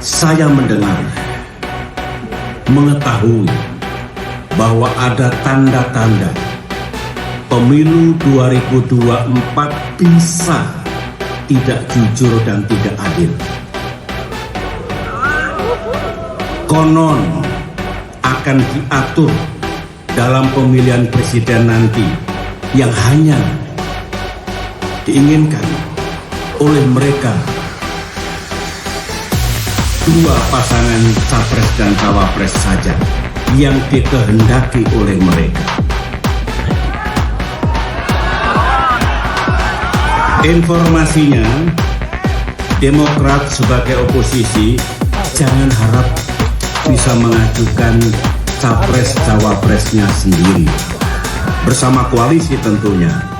Saya mendengar, mengetahui bahwa ada tanda-tanda pemilu 2024 bisa tidak jujur dan tidak adil. Konon akan diatur dalam pemilihan presiden nanti yang hanya diinginkan oleh mereka dua pasangan capres dan cawapres saja yang dikehendaki oleh mereka. Informasinya, Demokrat sebagai oposisi jangan harap bisa mengajukan capres cawapresnya sendiri bersama koalisi tentunya.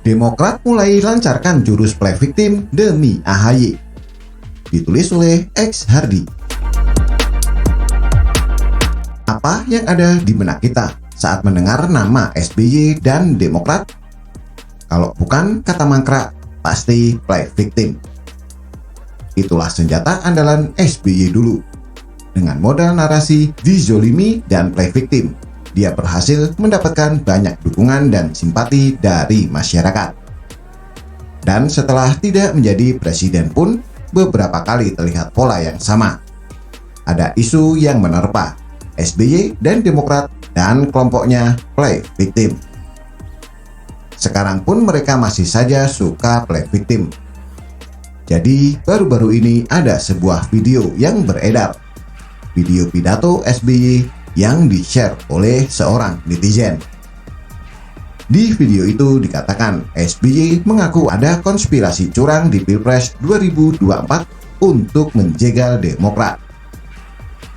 Demokrat mulai lancarkan jurus play victim demi AHY. Ditulis oleh X Hardy. Apa yang ada di benak kita saat mendengar nama SBY dan Demokrat? Kalau bukan kata mangkrak, pasti play victim. Itulah senjata andalan SBY dulu. Dengan modal narasi dizolimi dan play victim, dia berhasil mendapatkan banyak dukungan dan simpati dari masyarakat. Dan setelah tidak menjadi presiden pun, beberapa kali terlihat pola yang sama. Ada isu yang menerpa SBY dan Demokrat dan kelompoknya play victim. Sekarang pun mereka masih saja suka play victim. Jadi baru-baru ini ada sebuah video yang beredar. Video pidato SBY yang di-share oleh seorang netizen. Di video itu dikatakan SBY mengaku ada konspirasi curang di Pilpres 2024 untuk menjegal Demokrat.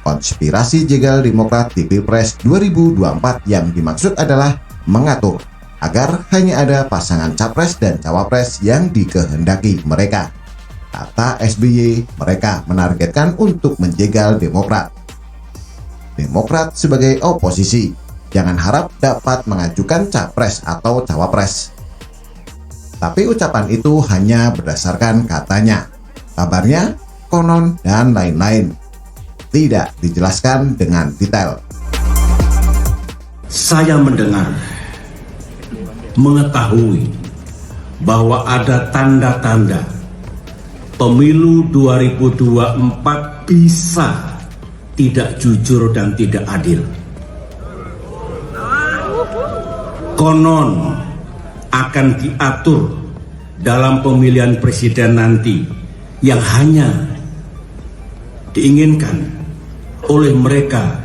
Konspirasi jegal Demokrat di Pilpres 2024 yang dimaksud adalah mengatur agar hanya ada pasangan capres dan cawapres yang dikehendaki mereka. Kata SBY, mereka menargetkan untuk menjegal Demokrat. Demokrat sebagai oposisi jangan harap dapat mengajukan capres atau cawapres. Tapi ucapan itu hanya berdasarkan katanya, kabarnya, konon, dan lain-lain. Tidak dijelaskan dengan detail. Saya mendengar, mengetahui bahwa ada tanda-tanda pemilu 2024 bisa tidak jujur dan tidak adil. Konon akan diatur dalam pemilihan presiden nanti yang hanya diinginkan oleh mereka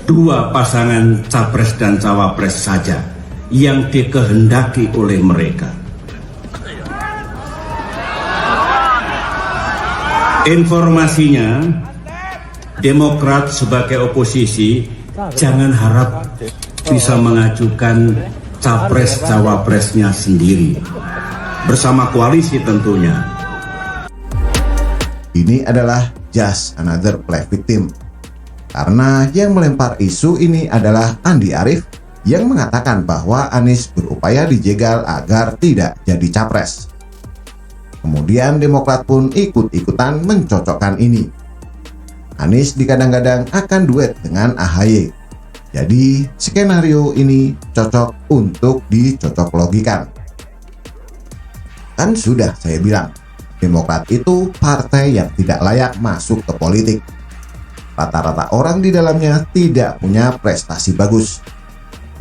dua pasangan capres dan cawapres saja yang dikehendaki oleh mereka. Informasinya, Demokrat sebagai oposisi jangan harap bisa mengajukan capres cawapresnya sendiri bersama koalisi tentunya. Ini adalah just another play victim. Karena yang melempar isu ini adalah Andi Arief yang mengatakan bahwa Anies berupaya dijegal agar tidak jadi capres. Kemudian Demokrat pun ikut-ikutan mencocokkan ini. Anies dikadang-kadang akan duet dengan AHY. Jadi skenario ini cocok untuk dicocok logikan. Kan sudah saya bilang, Demokrat itu partai yang tidak layak masuk ke politik. Rata-rata orang di dalamnya tidak punya prestasi bagus.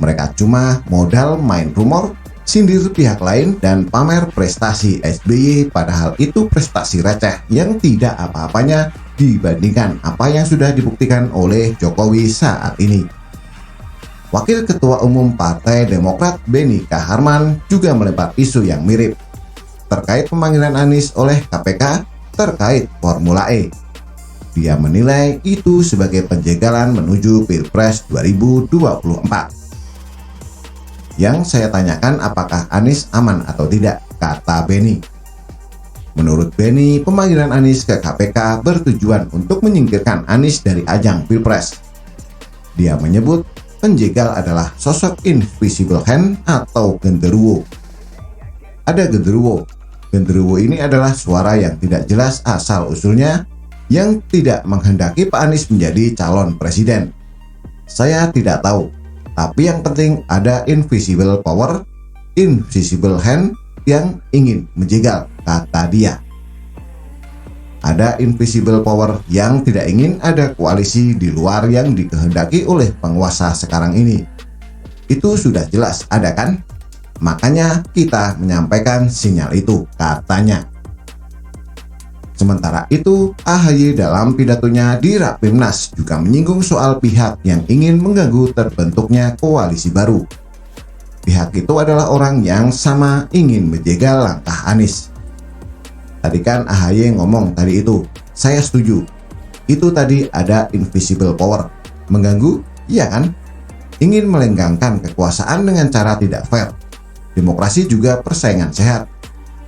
Mereka cuma modal main rumor, sindir pihak lain, dan pamer prestasi SBY, padahal itu prestasi receh yang tidak apa-apanya dibandingkan apa yang sudah dibuktikan oleh Jokowi saat ini. Wakil Ketua Umum Partai Demokrat Benny Kaharman juga melempar isu yang mirip terkait pemanggilan Anies oleh KPK terkait Formula E. Dia menilai itu sebagai penjagalan menuju Pilpres 2024. Yang saya tanyakan apakah Anies aman atau tidak, kata Benny. Menurut Benny, pemanggilan Anies ke KPK bertujuan untuk menyingkirkan Anies dari ajang Pilpres. Dia menyebut penjegal adalah sosok invisible hand atau genderuwo. Ada genderuwo. Genderuwo ini adalah suara yang tidak jelas asal-usulnya yang tidak menghendaki Pak Anies menjadi calon presiden. Saya tidak tahu, tapi yang penting ada invisible power, invisible hand yang ingin menjegal, kata dia. Ada invisible power yang tidak ingin ada koalisi di luar yang dikehendaki oleh penguasa sekarang ini. Itu sudah jelas ada kan? Makanya kita menyampaikan sinyal itu, katanya. Sementara itu, AHY dalam pidatonya di Rapimnas juga menyinggung soal pihak yang ingin mengganggu terbentuknya koalisi baru. Pihak itu adalah orang yang sama ingin menjegal langkah Anies. Tadi kan AHY ngomong tadi itu, saya setuju. Itu tadi ada invisible power. Mengganggu? Iya kan? Ingin melenggangkan kekuasaan dengan cara tidak fair. Demokrasi juga persaingan sehat.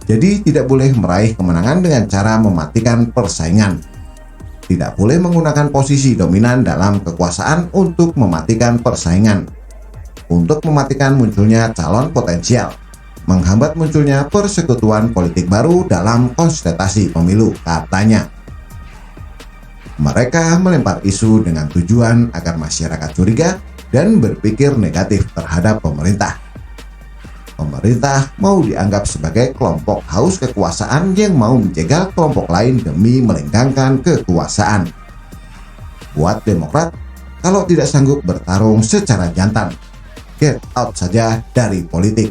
Jadi tidak boleh meraih kemenangan dengan cara mematikan persaingan. Tidak boleh menggunakan posisi dominan dalam kekuasaan untuk mematikan persaingan. Untuk mematikan munculnya calon potensial. Menghambat munculnya persekutuan politik baru dalam konstelasi pemilu, katanya. Mereka melempar isu dengan tujuan agar masyarakat curiga dan berpikir negatif terhadap pemerintah. Pemerintah mau dianggap sebagai kelompok haus kekuasaan yang mau menjegal kelompok lain demi melenggangkan kekuasaan. Buat Demokrat, kalau tidak sanggup bertarung secara jantan, get out saja dari politik.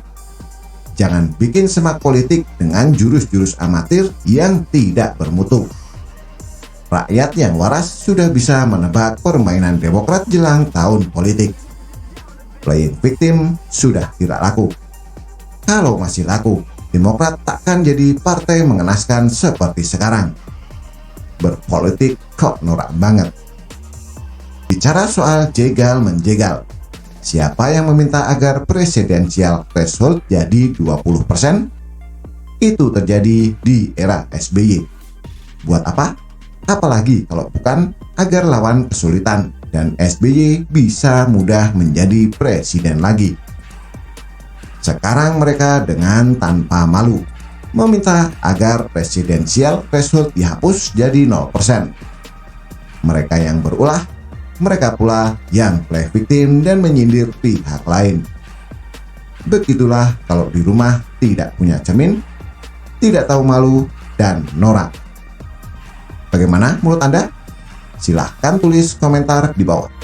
Jangan bikin semak politik dengan jurus-jurus amatir yang tidak bermutu. Rakyat yang waras sudah bisa menebak permainan Demokrat jelang tahun politik. Playing victim sudah tidak laku. Kalau masih laku, Demokrat takkan jadi partai mengenaskan seperti sekarang. Berpolitik kok norak banget. Bicara soal jegal-menjegal, siapa yang meminta agar presidensial threshold jadi 20%? Itu terjadi di era SBY. Buat apa? Apalagi kalau bukan agar lawan kesulitan dan SBY bisa mudah menjadi presiden lagi. Sekarang mereka dengan tanpa malu meminta agar presidensial threshold dihapus jadi 0%. Mereka yang berulah, mereka pula yang play victim dan menyindir pihak lain. Begitulah kalau di rumah tidak punya cermin, tidak tahu malu, dan norak. Bagaimana menurut Anda? Silahkan tulis komentar di bawah.